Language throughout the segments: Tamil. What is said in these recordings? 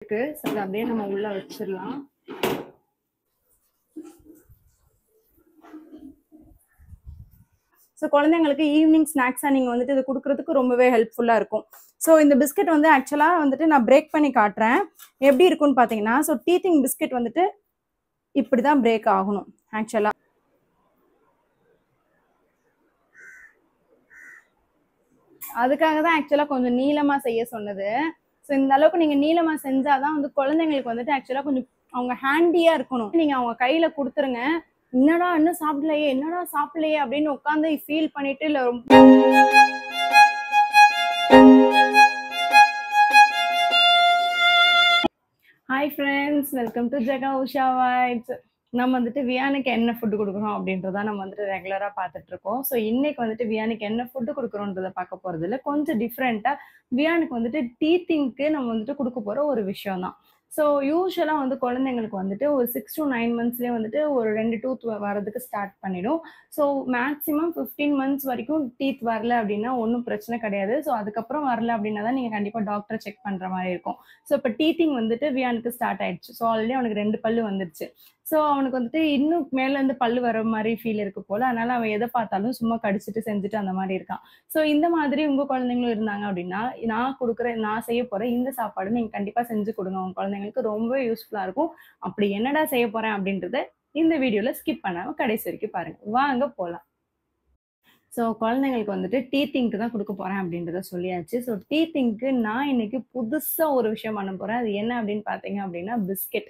இருக்கு. ஸோ அதை அப்படியே நம்ம உள்ள வச்சிடலாம். ஸோ குழந்தைங்களுக்கு ஈவினிங் ஸ்நாக்ஸாக நீங்கள் வந்துட்டு இது கொடுக்குறதுக்கு ரொம்பவே ஹெல்ப்ஃபுல்லாக இருக்கும். ஸோ இந்த பிஸ்கட் வந்து ஆக்சுவலாக வந்துட்டு நான் பிரேக் பண்ணி காட்டுறேன் எப்படி இருக்குன்னு பார்த்தீங்கன்னா. ஸோ டீத்திங் பிஸ்கட் வந்துட்டு இப்படி தான் பிரேக் ஆகணும் ஆக்சுவலாக. அதுக்காக தான் ஆக்சுவலாக கொஞ்சம் நீளமாக செய்ய சொன்னது. ஸோ இந்த அளவுக்கு நீங்கள் நீளமாக செஞ்சாதான் வந்து குழந்தைங்களுக்கு வந்துட்டு ஆக்சுவலாக கொஞ்சம் அவங்க ஹேண்டியாக இருக்கணும். நீங்கள் அவங்க கையில் கொடுத்துருங்க. என்னடா இன்னும் சாப்பிடலையே, என்னடா சாப்பிடலையே அப்படின்னு உட்காந்து ஃபீல் பண்ணிட்டு இல்லை ரொம்ப. Hi friends, welcome to Jega Usha vibes. நம்ம வந்துட்டு வியானுக்கு என்ன ஃபுட்டு கொடுக்குறோம் அப்படின்றத நம்ம வந்துட்டு ரெகுலராக பார்த்துட்டு இருக்கோம். ஸோ இன்னைக்கு வந்துட்டு வியானுக்கு என்ன ஃபுட்டு கொடுக்குறோன்றதை பார்க்க போகிறது இல்லை. கொஞ்சம் டிஃப்ரெண்ட்டாக வியானுக்கு வந்துட்டு டீத்திங்க்கு நம்ம வந்துட்டு கொடுக்க போகிற ஒரு விஷயம் தான். ஸோ யூஸ்வலாக வந்து குழந்தைங்களுக்கு வந்துட்டு ஒரு 6 to 9 monthsலேயே வந்துட்டு ஒரு 2 டூத் வரதுக்கு ஸ்டார்ட் பண்ணிடும். ஸோ மேக்ஸிமம் 15 months வரைக்கும் டீத் வரல அப்படின்னா ஒன்றும் பிரச்சனை கிடையாது. ஸோ அதுக்கப்புறம் வரல அப்படின்னா தான் நீங்கள் கண்டிப்பாக டாக்டரை செக் பண்ணுற மாதிரி இருக்கும். ஸோ இப்போ டீத்திங் வந்துட்டு வியானுக்கு ஸ்டார்ட் ஆயிடுச்சு. ஸோ ஆல்ரெடி அவனுக்கு 2 பல்லு வந்துருச்சு. ஸோ அவனுக்கு வந்துட்டு இன்னும் மேலேருந்து பல்லு வர மாதிரி ஃபீல் இருக்கு போல். அதனால அவன் எதை பார்த்தாலும் சும்மா கடிச்சிட்டு செஞ்சுட்டு அந்த மாதிரி இருக்கான். ஸோ இந்த மாதிரி உங்கள் குழந்தைங்களும் இருந்தாங்க அப்படின்னா நான் செய்ய போகிற இந்த சாப்பாடு நீங்கள் கண்டிப்பாக செஞ்சு கொடுங்க. உங்கள் குழந்தைங்களுக்கு ரொம்ப யூஸ்ஃபுல்லாக இருக்கும். அப்படி என்னடா செய்ய போகிறேன் அப்படின்றத இந்த வீடியோவில் ஸ்கிப் பண்ணாமல் கடைசி வரைக்கும் பாருங்கள். வாங்க போகலாம். ஸோ குழந்தைங்களுக்கு வந்துட்டு டீத்திங்க்கு தான் கொடுக்க போகிறேன் அப்படின்றத சொல்லியாச்சு. ஸோ டீத்திங்க்கு நான் இன்னைக்கு புதுசாக ஒரு விஷயம் பண்ண போகிறேன். அது என்ன அப்படின்னு பார்த்தீங்க அப்படின்னா பிஸ்கெட்.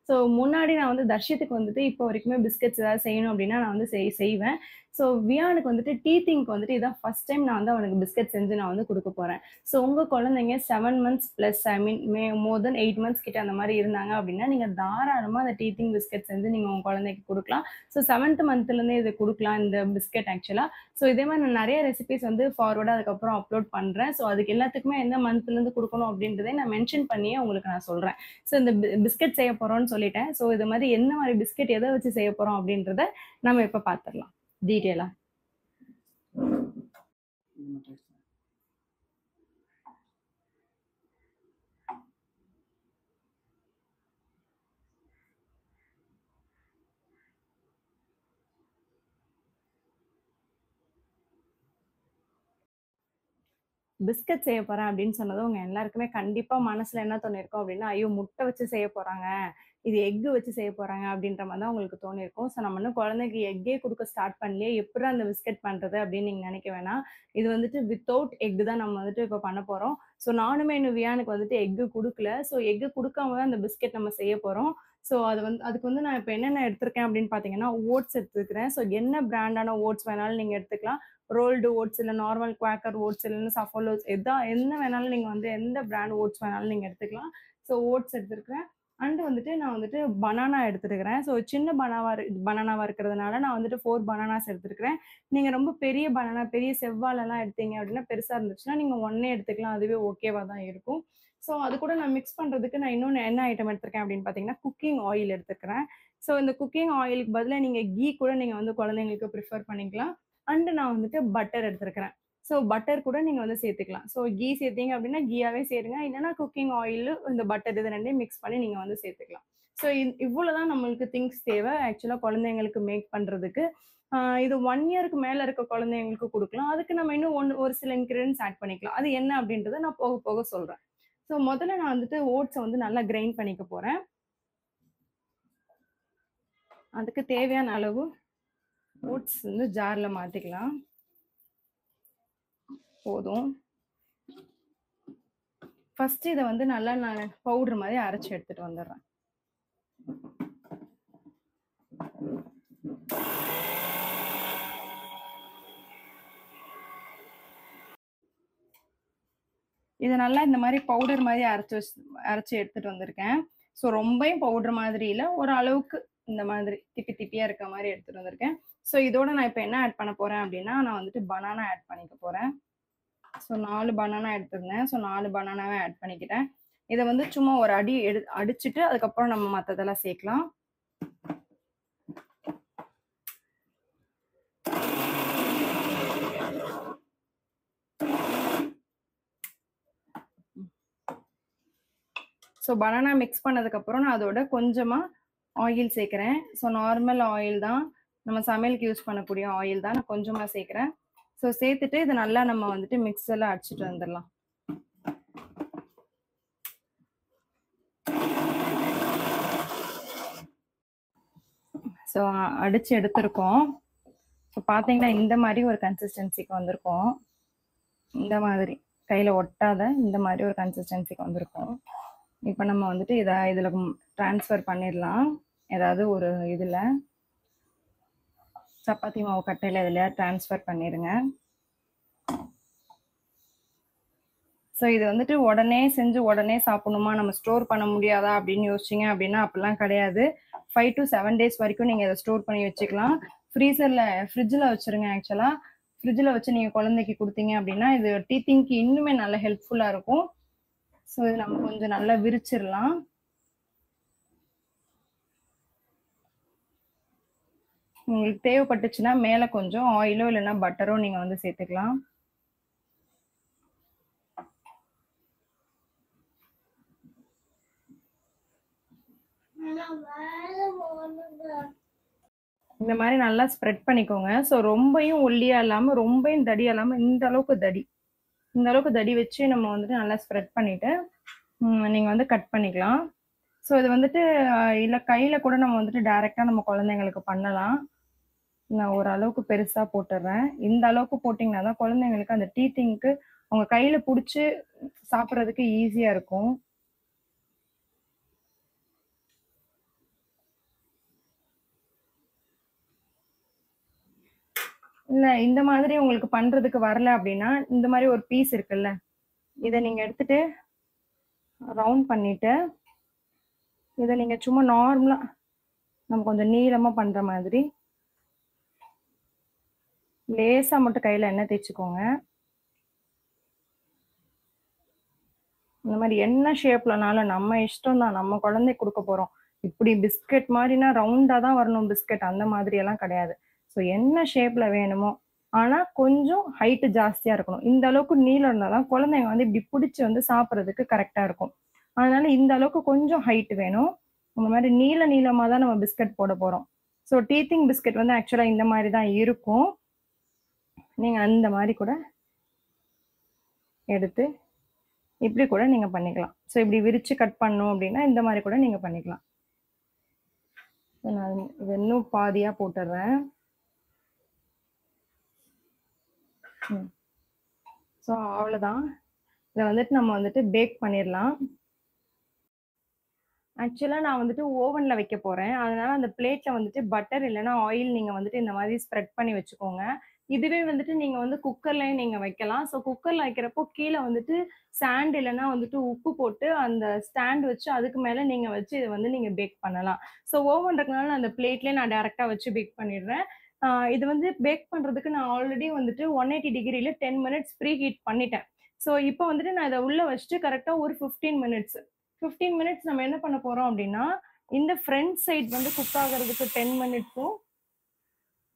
ஸோ முன்னாடி நான் வந்து தர்ஷித்துக்கு வந்துட்டு இப்போ வரைக்குமே பிஸ்கெட்ஸ் ஏதாவது செய்யணும் அப்படின்னா நான் வந்து செய்வேன். ஸோ வியானுக்கு வந்துட்டு டீத்திங்க்கு வந்துட்டு இதான் ஃபர்ஸ்ட் டைம் நான் வந்து அவனுக்கு பிஸ்கெட் செஞ்சு நான் வந்து கொடுக்க போகிறேன். ஸோ உங்கள் குழந்தைங்க 7 months ப்ளஸ் மோர் தென் 8 months கிட்ட அந்த மாதிரி இருந்தாங்க அப்படின்னா நீங்கள் தாராளமாக அந்த டீத்திங் பிஸ்கெட் செஞ்சு நீங்கள் உங்கள் குழந்தைக்கு கொடுக்கலாம். ஸோ 7th monthலேருந்தே இதை கொடுக்கலாம் இந்த பிஸ்கெட் ஆக்சுவலாக. ஸோ இதே மாதிரி நான் நிறைய ரெசிபிஸ் வந்து ஃபார்வர்டாக அதுக்கப்புறம் அப்லோட் பண்ணுறேன். ஸோ அதுக்கு எல்லாத்துக்குமே எந்த மந்த்லேருந்து கொடுக்கணும் அப்படின்றதே நான் மென்ஷன் பண்ணியே உங்களுக்கு நான் சொல்கிறேன். ஸோ இந்த பிஸ்கெட் செய்ய போகிறோன்னு சொல்லிட்டேன். ஸோ இது மாதிரி என்ன மாதிரி பிஸ்கெட் எதை வச்சு செய்ய போகிறோம் அப்படின்றத நம்ம இப்போ பார்த்துடலாம் டீட்டெயிலாக. பிஸ்கட் செய்ய போறேன் அப்படின்னு சொன்னதும் உங்க எல்லாருக்குமே கண்டிப்பா மனசுல என்ன தோணிருக்கும் அப்படின்னா, ஐயோ முட்டை வச்சு செய்ய போறாங்க, இது எக் வச்சு செய்ய போறாங்க அப்படின்ற மாதிரி தான் உங்களுக்கு தோணிருக்கும். ஸோ நம்ம இன்னும் குழந்தைக்கு எக்கே கொடுக்க ஸ்டார்ட் பண்ணலையே, எப்படி அந்த பிஸ்கட் பண்றது அப்படின்னு நீங்க நினைக்க வேணாம். இது வந்துட்டு வித்தவுட் எக் தான் நம்ம வந்துட்டு இப்போ பண்ண போறோம். ஸோ நானுமே இன்னும் வியானுக்கு வந்துட்டு எக்கு கொடுக்கல. ஸோ எக்கு கொடுக்காம தான் அந்த பிஸ்கெட் நம்ம செய்ய போறோம். ஸோ அதுக்கு வந்து நான் இப்போ என்னென்ன எடுத்திருக்கேன் அப்படின்னு பார்த்தீங்கன்னா, ஓட்ஸ் எடுத்துக்கிறேன். ஸோ என்ன பிராண்டான ஓட்ஸ் வேணாலும் நீங்க எடுத்துக்கலாம். ரோல்டு ஓட்ஸ் இல்லை நார்மல் குவாக்கர் ஓட்ஸ் இல்லைன்னா சஃபோல் ஓட்ஸ் என்ன வேணாலும் நீங்கள் வந்து எந்த பிராண்ட் ஓட்ஸ் வேணாலும் நீங்கள் எடுத்துக்கலாம். ஸோ ஓட்ஸ் எடுத்துருக்கிறேன். அண்டு வந்துட்டு நான் வந்துட்டு பனானா எடுத்துருக்கிறேன். ஸோ சின்ன பனானாவாக இருக்கிறதுனால நான் வந்துட்டு 4 பனானாஸ் எடுத்துருக்கிறேன். நீங்கள் ரொம்ப பெரிய பனானா பெரிய செவ்வாழெல்லாம் எடுத்தீங்க அப்படின்னா பெருசாக இருந்துச்சுன்னா நீங்கள் ஒன்றே எடுத்துக்கலாம். அதுவே ஓகேவாக தான் இருக்கும். ஸோ அது கூட நான் மிக்ஸ் பண்ணுறதுக்கு நான் இன்னொன்று என்ன ஐட்டம் எடுத்திருக்கேன் அப்படின்னு பார்த்தீங்கன்னா குக்கிங் ஆயில் எடுத்துக்கிறேன். ஸோ இந்த குக்கிங் ஆயிலுக்கு பதிலாக நீங்கள் கீ கூட நீங்கள் வந்து குழந்தைங்களுக்கு ப்ரிஃபர் பண்ணிக்கலாம். அண்டு நான் வந்துட்டு பட்டர் எடுத்துருக்கிறேன். ஸோ பட்டர் கூட நீங்கள் வந்து சேர்த்துக்கலாம். ஸோ கீ சேர்த்தீங்க அப்படின்னா கீயாவே சேருங்க. இல்லைன்னா குக்கிங் ஆயில் இந்த பட்டர் இது ரெண்டையும் மிக்ஸ் பண்ணி நீங்கள் வந்து சேர்த்துக்கலாம். ஸோ இவ்வளோ தான் நம்மளுக்கு திங்ஸ் தேவை ஆக்சுவலாக குழந்தைங்களுக்கு மேக் பண்ணுறதுக்கு. இது 1 yearக்கு மேலே இருக்க குழந்தைங்களுக்கு கொடுக்கலாம். அதுக்கு நம்ம இன்னும் ஒரு சில இன்க்ரீடியன்ஸ் ஆட் பண்ணிக்கலாம். அது என்ன அப்படின்றத நான் போக போக சொல்கிறேன். ஸோ முதல்ல நான் வந்துட்டு ஓட்ஸை வந்து நல்லா கிரைண்ட் பண்ணிக்க போகிறேன். அதுக்கு தேவையான அளவு ஓட்ஸ் வந்து ஜாரில் மாற்றிக்கலாம். போதும். ஃபர்ஸ்ட் இதை வந்து நல்லா நான் பவுடர் மாதிரி அரைச்சி எடுத்துட்டு வந்துடுறேன். இதை நல்லா இந்த மாதிரி பவுடர் மாதிரி அரைச்சி எடுத்துட்டு வந்திருக்கேன். ஸோ ரொம்பவும் பவுடர் மாதிரி இல்லை, ஒரு அளவுக்கு இந்த மாதிரி திப்பியாக இருக்க மாதிரி எடுத்துட்டு வந்திருக்கேன். ஸோ இதோட நான் இப்போ என்ன ஆட் பண்ண போறேன் அப்படின்னா நான் வந்துட்டு பனானா ஆட் பண்ணிக்க போறேன். ஸோ 4 பனானா எடுத்துருந்தேன். ஸோ 4 பனானாவே ஆட் பண்ணிக்கிட்டேன். இதை வந்து சும்மா ஒரு அடிச்சுட்டு அதுக்கப்புறம் நம்ம மற்றதெல்லாம் சேர்க்கலாம். ஸோ ஸோ பனானா மிக்ஸ் பண்ணதுக்கப்புறம் நான் அதோட கொஞ்சமாக ஆயில் சேர்க்குறேன். ஸோ நார்மல் ஆயில் தான், நம்ம சமையலுக்கு யூஸ் பண்ணக்கூடிய ஆயில் தான் நான் கொஞ்சமாக சேர்க்குறேன். ஸோ சேர்த்துட்டு இதை நல்லா நம்ம வந்துட்டு மிக்ஸில் அடிச்சுட்டு வந்துடலாம். ஸோ அடித்து எடுத்திருக்கோம். ஸோ பார்த்தீங்கன்னா இந்த மாதிரி ஒரு கன்சிஸ்டன்சிக்கு வந்திருக்கும். இந்த மாதிரி கையில் ஒட்டாத இந்த மாதிரி ஒரு கன்சிஸ்டன்சிக்கு வந்திருக்கும். இப்போ நம்ம வந்துட்டு இதில் ட்ரான்ஸ்ஃபர் பண்ணிடலாம். ஏதாவது ஒரு இதில் சப்பாத்தி மாவு கட்டையில் இதில் ட்ரான்ஸ்ஃபர் பண்ணிடுங்க. ஸோ இது வந்துட்டு உடனே செஞ்சு உடனே சாப்பிடணுமா, நம்ம ஸ்டோர் பண்ண முடியாதா அப்படின்னு யோசிச்சிங்க அப்படின்னா அப்படிலாம் கிடையாது. 5 to 7 days வரைக்கும் நீங்கள் இதை ஸ்டோர் பண்ணி வச்சுக்கலாம். ஃப்ரிட்ஜில் வச்சுருங்க. ஆக்சுவலாக ஃப்ரிட்ஜில் வச்சு நீங்கள் குழந்தைக்கு கொடுத்தீங்க அப்படின்னா இது டீத்திங்க்கு இன்னுமே நல்ல ஹெல்ப்ஃபுல்லாக இருக்கும். ஸோ இது நம்ம கொஞ்சம் நல்லா விரிச்சிடலாம். உங்களுக்கு தேவைப்பட்டுச்சுன்னா மேலே கொஞ்சம் ஆயிலோ இல்லைன்னா பட்டரோ நீங்கள் வந்து சேர்த்துக்கலாம். இந்த மாதிரி நல்லா ஸ்ப்ரெட் பண்ணிக்கோங்க. ஸோ ரொம்பையும் ஒல்லியாக இல்லாமல் ரொம்பையும் தடியாக இல்லாமல் இந்த அளவுக்கு தடி வச்சு நம்ம வந்துட்டு நல்லா ஸ்ப்ரெட் பண்ணிவிட்டு நீங்கள் வந்து கட் பண்ணிக்கலாம். ஸோ இது வந்துட்டு இல்லை கையில் கூட நம்ம வந்துட்டு டைரெக்டாக நம்ம குழந்தைங்களுக்கு பண்ணலாம். நான் ஓரளவுக்கு பெருசாக போட்டுடுறேன். இந்த அளவுக்கு போட்டிங்கன்னா தான் குழந்தைங்களுக்கு அந்த டீத்திங்க்கு அவங்க கையில் பிடிச்சி சாப்பிட்றதுக்கு ஈஸியாக இருக்கும். இல்லை இந்த மாதிரி உங்களுக்கு பண்ணுறதுக்கு வரல அப்படின்னா இந்த மாதிரி ஒரு பீஸ் இருக்குல்ல, இதை நீங்கள் எடுத்துட்டு ரவுண்ட் பண்ணிவிட்டு இதை நீங்கள் சும்மா நார்மலாக நம்ம கொஞ்சம் நீளமாக பண்ணுற மாதிரி லேசாக மட்டும் கையில் எண்ணெய் தேய்ச்சிக்கோங்க. இந்த மாதிரி என்ன ஷேப்லனாலும் நம்ம இஷ்டம் தான், நம்ம குழந்தைக்கு கொடுக்க போகிறோம். இப்படி பிஸ்கட் மாதிரினா ரவுண்டாக தான் வரணும் பிஸ்கட், அந்த மாதிரியெல்லாம் கிடையாது. ஸோ என்ன ஷேப்பில் வேணுமோ, ஆனால் கொஞ்சம் ஹைட்டு ஜாஸ்தியாக இருக்கணும். இந்த அளவுக்கு நீளம் இருந்தால் தான் குழந்தைங்க வந்து இப்படி பிடிச்சி வந்து சாப்பிட்றதுக்கு கரெக்டாக இருக்கும். அதனால இந்த அளவுக்கு கொஞ்சம் ஹைட் வேணும். இந்த மாதிரி நீளமாக தான் நம்ம பிஸ்கட் போட போகிறோம். ஸோ டீத்திங் பிஸ்கட் வந்து ஆக்சுவலாக இந்த மாதிரி தான் இருக்கும். நீங்கள் அந்த மாதிரி கூட எடுத்து இப்படி கூட நீங்கள் பண்ணிக்கலாம். ஸோ இப்படி விரித்து கட் பண்ணணும் அப்படின்னா இந்த மாதிரி கூட நீங்கள் பண்ணிக்கலாம். நான் இது இன்னும் பாதியாக போட்டுடுறேன். ஸோ அவ்வளோதான். இதை வந்துட்டு நம்ம வந்துட்டு பேக் பண்ணிடலாம். ஆக்சுவலாக நான் வந்துட்டு ஓவனில் வைக்க போகிறேன். அதனால் அந்த பிளேட்டில் வந்துட்டு பட்டர் இல்லைன்னா ஆயில் நீங்கள் வந்துட்டு இந்த மாதிரி ஸ்ப்ரெட் பண்ணி வச்சுக்கோங்க. இதுவே வந்துட்டு நீங்கள் வந்து குக்கர்லேயும் நீங்கள் வைக்கலாம். ஸோ குக்கரில் வைக்கிறப்போ கீழே வந்துட்டு சாண்ட் இல்லைன்னா வந்துட்டு உப்பு போட்டு அந்த ஸ்டாண்ட் வச்சு அதுக்கு மேலே நீங்கள் வச்சு இதை வந்து நீங்கள் பேக் பண்ணலாம். ஸோ ஓவன் இருக்கனால அந்த பிளேட்லேயே நான் டேரெக்டாக வச்சு பேக் பண்ணிடுறேன். இது வந்து பேக் பண்ணுறதுக்கு நான் ஆல்ரெடி வந்துட்டு 180 டிகிரியில் 10 minutes ப்ரீ ஹீட் பண்ணிட்டேன். ஸோ இப்போ வந்துட்டு நான் இதை உள்ளே வச்சுட்டு கரெக்டாக ஒரு 15 minutes நம்ம என்ன பண்ண போகிறோம் அப்படின்னா, இந்த ஃப்ரண்ட் சைட் வந்து குக் ஆகிறதுக்கு 10 minutes-ம்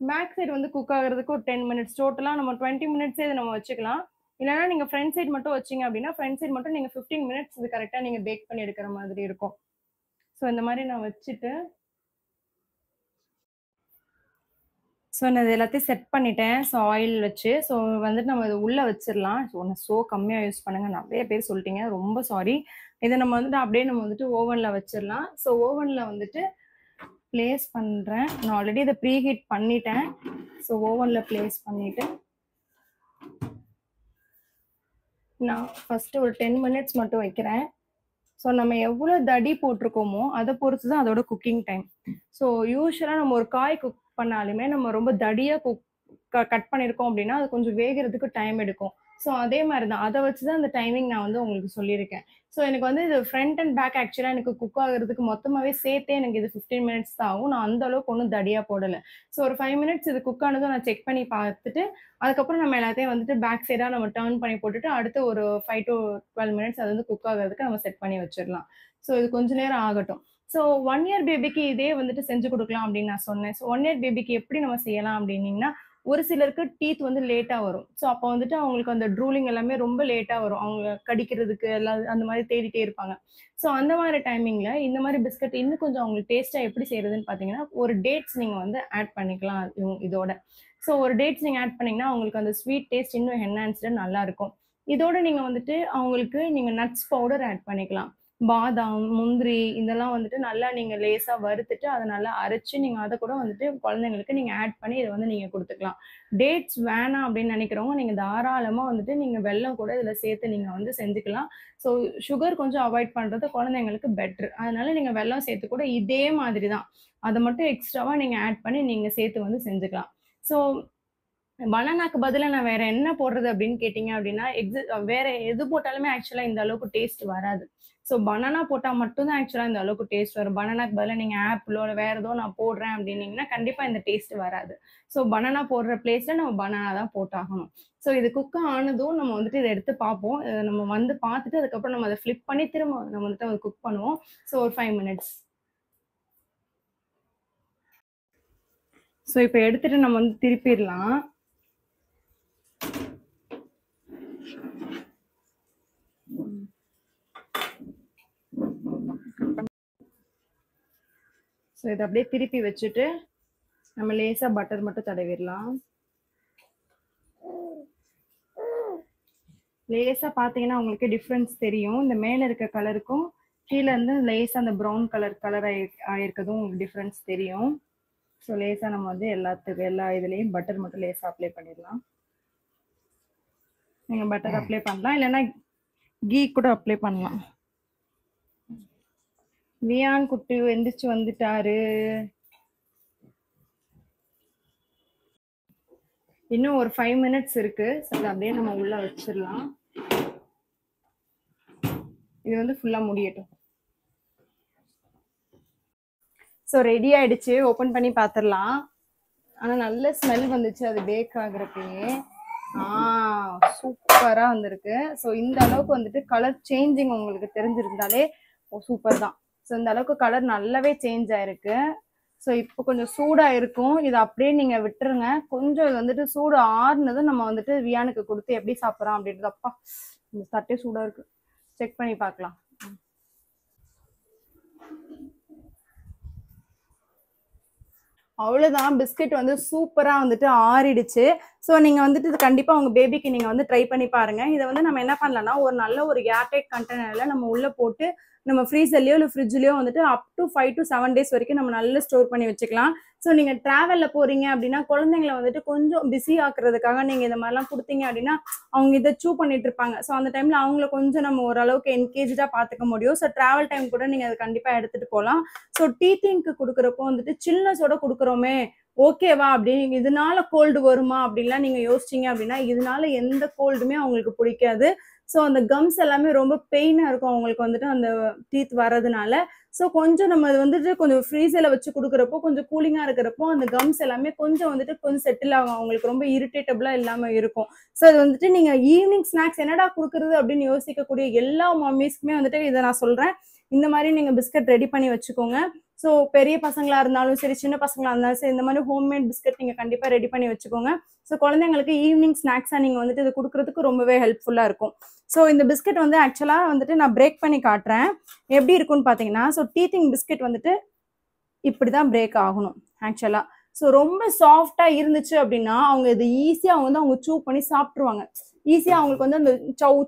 பேக் சைடு வந்து குக் ஆகிறதுக்கு ஒரு 10 minutes, டோட்டலாக நம்ம 20 minutes இதை நம்ம வச்சுக்கலாம். இல்லைனா நீங்கள் ஃப்ரண்ட் சைட் மட்டும் வச்சிங்க அப்படின்னா ஃப்ரண்ட் சைட் மட்டும் நீங்கள் 15 minutes இது கரெக்டாக நீங்கள் பேக் பண்ணி எடுக்கிற மாதிரி இருக்கும். ஸோ இந்த மாதிரி நான் வச்சுட்டு நான் இது எல்லாத்தையும் செட் பண்ணிட்டேன். ஸோ ஆயில் வச்சு வந்துட்டு நம்ம இது உள்ளே வச்சிடலாம். ஸோ கம்மியாக யூஸ் பண்ணுங்க, நிறைய பேர் சொல்லிட்டீங்க, ரொம்ப சாரி. இதை நம்ம வந்துட்டு அப்படியே நம்ம வந்துட்டு ஓவனில் வச்சிடலாம். ஸோ ஓவனில் வந்துட்டு பிளேஸ் பண்ணுறேன். நான் ஆல்ரெடி இதை ப்ரீ ஹீட் பண்ணிட்டேன். ஸோ ஓவனில் பிளேஸ் பண்ணிவிட்டு நான் ஃபஸ்ட்டு ஒரு 10 minutes மட்டும் வைக்கிறேன். ஸோ நம்ம எவ்வளோ தடி போட்டிருக்கோமோ அதை பொறுத்து தான் அதோட குக்கிங் டைம். ஸோ யூஸ்வலாக நம்ம ஒரு காய் குக் பண்ணாலுமே நம்ம ரொம்ப தடியாக கட் பண்ணியிருக்கோம் அப்படின்னா அது கொஞ்சம் வேகிறதுக்கு டைம் எடுக்கும். ஸோ அதே மாதிரி தான், அதை வச்சு தான் அந்த டைமிங் நான் வந்து உங்களுக்கு சொல்லியிருக்கேன். ஸோ எனக்கு வந்து இது ஃப்ரண்ட் அண்ட் பேக் ஆக்சுவலாக எனக்கு குக் ஆகிறதுக்கு மொத்தமாகவே சேர்த்தே எனக்கு இது 15 minutes தான் ஆகும். நான் அந்த அளவுக்கு ஒன்றும் தடியாக போடலை. ஸோ ஒரு 5 minutes இது குக் ஆனதும் நான் செக் பண்ணி பார்த்துட்டு அதுக்கப்புறம் நம்ம எல்லாத்தையும் வந்துட்டு பேக் சைடாக நம்ம டர்ன் பண்ணி போட்டுட்டு அடுத்து ஒரு 5 to 12 minutes அது வந்து குக் ஆகிறதுக்கு நம்ம செட் பண்ணி வச்சிடலாம். ஸோ இது கொஞ்ச நேரம் ஆகட்டும். ஸோ 1 year பேபிக்கு இதே வந்துட்டு செஞ்சு கொடுக்கலாம் அப்படின்னு நான் சொன்னேன். ஸோ 1 year பேபிக்கு எப்படி நம்ம செய்யலாம் அப்படின்னீங்கன்னா, ஒரு சிலருக்கு டீத் வந்து லேட்டா வரும். ஸோ அப்போ வந்துட்டு அவங்களுக்கு அந்த ட்ரூலிங் எல்லாமே ரொம்ப லேட்டா வரும். அவங்க கடிக்கிறதுக்கு எல்லாம் அந்த மாரி தேடிட்டே இருப்பாங்க. ஸோ அந்த மாரி டைமிங்ல இந்த மாரி பிஸ்கட் இன்னும் கொஞ்சம் அவங்களுக்கு டேஸ்ட்டா எப்படி செய்றதுன்னு பார்த்தீங்கன்னா, ஒரு டேட்ஸ் நீங்க வந்து ஆட் பண்ணிக்கலாம் இதோட. ஸோ ஒரு டேட்ஸ் நீங்க ஆட் பண்ணீங்கன்னா, அவங்களுக்கு அந்த ஸ்வீட் டேஸ்ட் இன்னும் என்ஹான்ஸ்டா நல்லாருக்கும். இதோட நீங்க வந்துட்டு அவங்களுக்கு நீங்க நட்ஸ் பவுடர் ஆட் பண்ணிக்கலாம். பாதாம், முந்திரி இதெல்லாம் வந்துட்டு நல்லா நீங்க லேசா வறுத்துட்டு, அத நல்லா அரைச்சு, நீங்க அத கூட வந்துட்டு குழந்தைங்களுக்கு நீங்க ஆட் பண்ணி இத வந்து நீங்க குடுத்துக்கலாம். டேட்ஸ் வேணாம் அப்படின்னு நினைக்கிறவங்க, நீங்க தாராளமா வந்துட்டு நீங்க வெல்லம் கூட இதுல சேர்த்து நீங்க வந்து செஞ்சுக்கலாம். ஸோ சுகர் கொஞ்சம் அவாய்ட் பண்றது குழந்தைங்களுக்கு பெட்டர். அதனால நீங்க வெல்லம் சேர்த்து கூட இதே மாதிரி தான். அத மட்டும் எக்ஸ்ட்ராவா நீங்க ஆட் பண்ணி நீங்க சேர்த்து வந்து செஞ்சுக்கலாம். ஸோ பனானாக்கு பதிலா நான் வேற என்ன போடுறது அப்படின்னு கேட்டீங்க அப்படின்னா, வேற எது போட்டாலுமே ஆக்சுவலா இந்த அளவுக்கு டேஸ்ட் வராது. ஸோ பனானா போட்டா மட்டும் தான் ஆக்சுவலா இந்த அளவுக்கு டேஸ்ட் வரும். பனானாக்கு பதிலா நீங்க ஆப்பிளோ இல்ல வேற ஏதோ நான் போடுறேன் அப்படின்னீங்கன்னா, கண்டிப்பா இந்த டேஸ்ட் வராது. ஸோ பனானா போடுற பிளேஸ்ல நம்ம பனானா தான் போட்டாகணும். ஸோ இது குக் ஆனதும் நம்ம வந்துட்டு இத எடுத்து பார்ப்போம். நம்ம வந்து பார்த்துட்டு அதுக்கப்புறம் நம்ம அத ஃபிளிப் பண்ணி திரும்ப நம்ம வந்துட்டு அத குக் பண்ணுவோம். ஸோ ஒரு 5 மினிட்ஸ். ஸோ இப்ப எடுத்துட்டு நம்ம வந்து திருப்பிர்லாம். ஸோ இத அப்படியே திருப்பி வச்சுட்டு, நம்ம லேசா பட்டர் மட்டும் தடவிடலாம். லேசா பார்த்தீங்கன்னா உங்களுக்கு டிஃபரன்ஸ் தெரியும். இந்த மேல இருக்க கலருக்கும், கீழ இருந்து லேசா அந்த ப்ரவுன் கலர் ஆயிருக்கதும் உங்களுக்கு டிஃபரன்ஸ் தெரியும். ஸோ லேசா நம்ம வந்து எல்லா இதுலயும் பட்டர் மட்டும் லேசா அப்ளை பண்ணிடலாம். நீங்க பட்டர் அப்ளை பண்ணலாம். இல்லைன்னா கீ கூட அப்ளை பண்ணலாம். வியான் குட்டி எந்திரிச்சு வந்துட்டாரு. இன்னும் ஒரு 5 மினிட்ஸ் இருக்கு. ஸோ அத அப்படியே நம்ம உள்ள வச்சிடலாம். இது வந்து ஃபுல்லா முடியட்டும். ஸோ ரெடி ஆயிடுச்சு. ஓப்பன் பண்ணி பார்த்துடலாம். ஆனா நல்ல ஸ்மெல் வந்துச்சு அது பேக் ஆகுறப்பயே. சூப்பரா வந்திருக்கு. ஸோ இந்த அளவுக்கு வந்துட்டு கலர் சேஞ்சிங் உங்களுக்கு தெரிஞ்சிருந்தாலே சூப்பர் தான். ஸோ இந்த அளவுக்கு கலர் நல்லாவே சேஞ்ச் ஆயிருக்கு. ஸோ இப்போ கொஞ்சம் சூடா இருக்கும். இதை அப்படியே நீங்க விட்டுருங்க. கொஞ்சம் இது வந்துட்டு சூடு ஆறுனதும் நம்ம வந்துட்டு வியானுக்கு கொடுத்து எப்படி சாப்பிட்றோம் அப்படின்றது. அப்பா இந்த தட்டே சூடா இருக்கு. செக் பண்ணி பார்க்கலாம். அவ்வளவுதான். பிஸ்கட் வந்து சூப்பரா வந்துட்டு ஆறிடுச்சு. ஸோ நீங்க வந்துட்டு இது கண்டிப்பா உங்க பேபிக்கு நீங்க வந்து ட்ரை பண்ணி பாருங்க. இதை வந்து நம்ம என்ன பண்ணலாம்னா, ஒரு நல்ல ஒரு ஏர்டைட் கண்டெய்னர்ல நம்ம உள்ள போட்டு நம்ம ஃப்ரீசர்லயோ இல்லை ஃப்ரிட்ஜ்லயோ வந்துட்டு அப் டு 5 to 7 days வரைக்கும் நம்ம நல்லா ஸ்டோர் பண்ணி வச்சுக்கலாம். ஸோ நீங்க டிராவல்ல போறீங்க அப்படின்னா குழந்தைங்களை வந்துட்டு கொஞ்சம் பிஸி ஆக்குறதுக்காக நீங்க இந்த மாதிரிலாம் கொடுத்தீங்க அப்படின்னா அவங்க இதை சூ பண்ணிட்டு இருப்பாங்க. ஸோ அந்த டைம்ல அவங்கள கொஞ்சம் நம்ம ஓரளவுக்கு என்கேஜா பார்த்துக்க முடியும். ஸோ டிராவல் டைம் கூட நீங்க அதை கண்டிப்பா எடுத்துட்டு போகலாம். ஸோ டீத்திங்க்கு கொடுக்குறப்போ வந்துட்டு சில்னஸோட கொடுக்குறோமே ஓகேவா அப்படின்னு இதனால கோல்டு வருமா அப்படின்லாம் நீங்க யோசிச்சீங்க அப்படின்னா இதனால எந்த கோல்டுமே அவங்களுக்கு பிடிக்காது. ஸோ அந்த கம்ஸ் எல்லாமே ரொம்ப பெயினா இருக்கும் அவங்களுக்கு வந்துட்டு அந்த டீத் வர்றதுனால. ஸோ கொஞ்சம் நம்ம அது வந்துட்டு கொஞ்சம் ஃப்ரீசர்ல வச்சு கொடுக்குறப்போ கொஞ்சம் கூலிங்கா இருக்கிறப்போ அந்த கம்ஸ் எல்லாமே கொஞ்சம் வந்துட்டு கொஞ்சம் செட்டில் ஆகும். அவங்களுக்கு ரொம்ப இரிட்டேட்டபிளா இல்லாம இருக்கும். ஸோ அது வந்துட்டு நீங்க ஈவினிங் ஸ்நாக்ஸ் என்னடா கொடுக்குறது அப்படின்னு யோசிக்கக்கூடிய எல்லா மம்மிஸ்க்குமே வந்துட்டு இதை நான் சொல்றேன். இந்த மாதிரி நீங்க பிஸ்கட் ரெடி பண்ணி வச்சுக்கோங்க. ஸோ பெரிய பசங்களா இருந்தாலும் சரி சின்ன பசங்களா இருந்தாலும் சரி இந்த மாதிரி ஹோம்மேட் பிஸ்கட் நீங்க கண்டிப்பா ரெடி பண்ணி வச்சுக்கோங்க. ஸோ குழந்தைங்களுக்கு ஈவினிங் ஸ்நாக்ஸா நீங்க வந்துட்டு இது கொடுக்கறதுக்கு ரொம்பவே ஹெல்ப்ஃபுல்லா இருக்கும். ஸோ இந்த பிஸ்கட் வந்து ஆக்சுவலா வந்துட்டு நான் பிரேக் பண்ணி காட்டுறேன் எப்படி இருக்குன்னு பாத்தீங்கன்னா. ஸோ டீத்திங் பிஸ்கட் வந்துட்டு இப்படிதான் பிரேக் ஆகணும் ஆக்சுவலா. ஸோ ரொம்ப சாஃப்டா இருந்துச்சு அப்படின்னா அவங்க இது ஈஸியா வந்து அவங்க சூ பண்ணி சாப்பிட்டுருவாங்க. ஈஸியா அவங்களுக்கு வந்து அந்த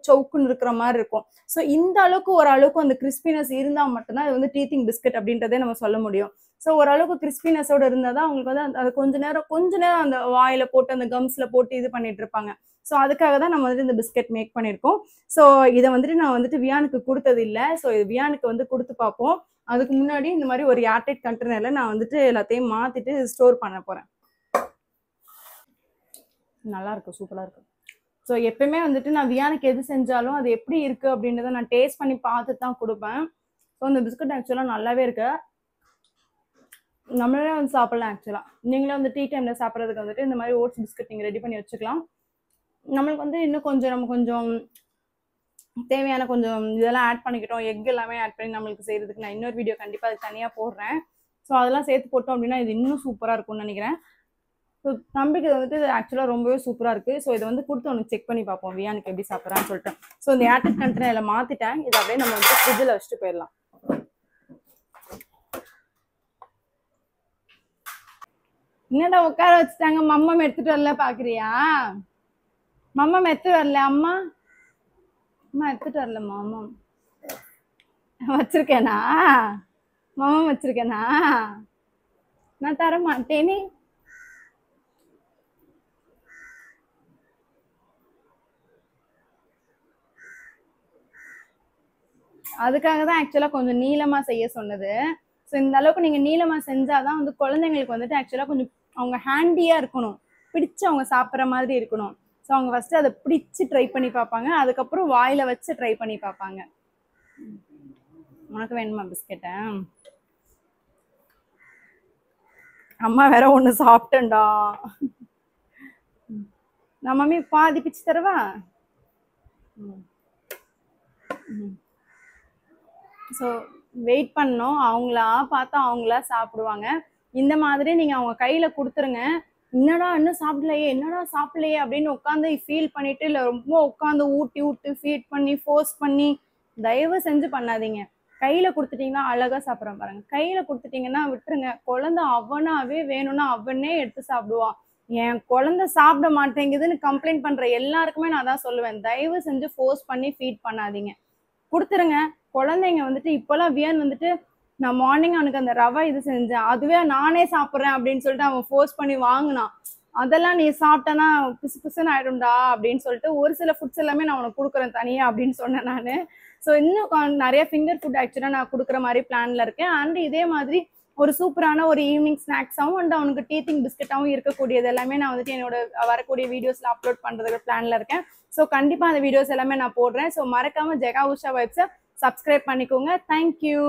சவுக்குன்னு இருக்கிற மாதிரி இருக்கும். ஸோ இந்த அளவுக்கு ஓரளவுக்கு அந்த கிறிஸ்பினஸ் இருந்தா மட்டும்தான் இது வந்து டீத்திங் பிஸ்கட் அப்படின்றதே நம்ம சொல்ல முடியும். ஸோ ஓரளவுக்கு கிறிஸ்பினஸோட இருந்தால் தான் அவங்களுக்கு வந்து அது கொஞ்ச நேரம் அந்த வாயில போட்டு அந்த கம்ஸ்ல போட்டு இது பண்ணிட்டு இருப்பாங்க. ஸோ அதுக்காக தான் நம்ம வந்துட்டு இந்த பிஸ்கட் மேக் பண்ணியிருக்கோம். ஸோ இதை வந்துட்டு நான் வந்துட்டு வியானுக்கு கொடுத்தது இல்லை. ஸோ இது வியானுக்கு வந்து கொடுத்து பார்ப்போம். அதுக்கு முன்னாடி இந்த மாதிரி ஒரு ஏர்டைட் கண்டெய்னர்ல நான் வந்துட்டு எல்லாத்தையும் மாத்திட்டு ஸ்டோர் பண்ண போறேன். நல்லா இருக்கு, சூப்பரா இருக்கு. ஸோ எப்பயுமே வந்துட்டு நான் வியானுக்கு எது செஞ்சாலும் அது எப்படி இருக்கு அப்படின்றத நான் டேஸ்ட் பண்ணி பார்த்துட்டு தான் கொடுப்பேன். ஸோ இந்த பிஸ்கட் ஆக்சுவலாக நல்லாவே இருக்கு. நம்மளே வந்து சாப்பிடலாம். ஆக்சுவலா நீங்களே வந்து டீ டைம்ல சாப்பிட்றதுக்கு வந்துட்டு இந்த மாதிரி ஓட்ஸ் பிஸ்கட் நீங்க ரெடி பண்ணி வச்சுக்கலாம். நம்மளுக்கு வந்து இன்னும் கொஞ்சம் நம்ம கொஞ்சம் தேவையான கொஞ்சம் இதெல்லாம் ஆட் பண்ணிக்கிட்டோம். எக் எல்லாமே ஆட் பண்ணி நம்மளுக்கு செய்யறதுக்கு நான் இன்னொரு வீடியோ கண்டிப்பா அது தனியா போடுறேன். ஸோ அதெல்லாம் சேர்த்து போட்டோம் அப்படின்னா இது இன்னும் சூப்பரா இருக்கும்னு நினைக்கிறேன். ஸோ தம்பிக்கு இது வந்துட்டு ஆக்சுவலாக ரொம்பவே சூப்பராக இருக்குது. ஸோ இதை வந்து கொடுத்து உனக்கு செக் பண்ணி பார்ப்போம் வியானுக்கு எப்படி சாப்பிட்றான்னு சொல்லிட்டு. ஸோ இந்த ஏர்டெல் கண்டெய்னரில் மாற்றிட்டேன். இதை அப்படியே நம்ம வந்து ஃப்ரிட்ஜில் வச்சுட்டு போயிடலாம். என்னடா உட்கார வச்சுட்டாங்க, மம்மம் எடுத்துட்டு வரல பாக்குறியா? மம்மம் எடுத்துட்டு வரல, அம்மா அம்மா எடுத்துட்டு வரல. மம்மம் வச்சிருக்கேனா? மம்மம் வச்சிருக்கேனா? நான் தர மாட்டேனே. அதுக்காக தான் ஆக்சுவலா கொஞ்சம் நீளமா செய்ய சொன்னது. ஸோ இந்த அளவுக்கு நீங்க நீளமா செஞ்சாதான் வந்து குழந்தைங்களுக்கு வந்துட்டு ஆக்சுவலா கொஞ்சம் அவங்க ஹேண்டியா இருக்கணும், பிடிச்சு அவங்க சாப்பிட்ற மாதிரி இருக்கணும். ஸோ அவங்க ஃபர்ஸ்ட் அதை பிடிச்சு ட்ரை பண்ணி பார்ப்பாங்க, அதுக்கப்புறம் வாயில வச்சு ட்ரை பண்ணி பார்ப்பாங்க. உனக்கு வேணுமா பிஸ்கெட்டை? அம்மா வேற ஒண்ணு சாப்பிட்டேன்டா. நான் மம்மி பாதி பிச்சு தரவா? ஸோ வெயிட் பண்ணோம், அவங்களா பார்த்தா அவங்களா சாப்பிடுவாங்க. இந்த மாதிரி நீங்க அவங்க கையில கொடுத்துருங்க. என்னடா இன்னும் சாப்பிடலையே, என்னடா சாப்பிடலையே அப்படின்னு உட்காந்து ஃபீல் பண்ணிட்டு, இல்லை ரொம்ப உட்காந்து ஊட்டி விட்டு ஃபீட் பண்ணி ஃபோர்ஸ் பண்ணி தயவு செஞ்சு பண்ணாதீங்க. கையில கொடுத்துட்டீங்கன்னா அழகா சாப்பிட்றேன் பாருங்க. கையில கொடுத்துட்டீங்கன்னா விட்டுருங்க. குழந்தை அவனாவே வேணும்னா அவனே எடுத்து சாப்பிடுவான். என் குழந்தை சாப்பிட மாட்டேங்குதுன்னு கம்ப்ளைண்ட் பண்ற எல்லாருக்குமே நான் தான் சொல்லுவேன், தயவு செஞ்சு ஃபோர்ஸ் பண்ணி ஃபீட் பண்ணாதீங்க, கொடுத்துருங்க. குழந்தைங்க வந்துட்டு இப்போல்லாம் வியன் வந்துட்டு நான் மார்னிங் அவனுக்கு அந்த ரவை இது செஞ்சேன், அதுவே நானே சாப்பிட்றேன் அப்படின்னு சொல்லிட்டு அவன் ஃபோர்ஸ் பண்ணி வாங்கினான். அதெல்லாம் நீ சாப்பிட்டனா பிசு பிசுன்னு ஆயிடும்டா அப்படின்னு சொல்லிட்டு ஒரு சில ஃபுட்ஸ் எல்லாமே நான் உனக்கு கொடுக்குறேன் தனியா அப்படின்னு சொன்னேன் நான். ஸோ இன்னும் நிறைய ஃபிங்கர் ஃபுட் ஆக்சுவலாக நான் கொடுக்குற மாதிரி பிளான்ல இருக்கேன். அண்ட் இதே மாதிரி ஒரு சூப்பரான ஒரு ஈவினிங் ஸ்நாக்ஸாகவும் அண்ட் அவனுக்கு டீத்திங் பிஸ்கட்டாகவும் இருக்கக்கூடியது எல்லாமே நான் வந்துட்டு என்னோட வரக்கூடிய வீடியோஸ்ல அப்லோட் பண்றதுக்கு பிளான்ல இருக்கேன். ஸோ கண்டிப்பா அந்த வீடியோஸ் எல்லாமே நான் போடுறேன். ஸோ மறக்காம ஜெகா உஷா வைப்ஸை சப்ஸ்கிரைப் பண்ணிக்கோங்க. தேங்க்யூ.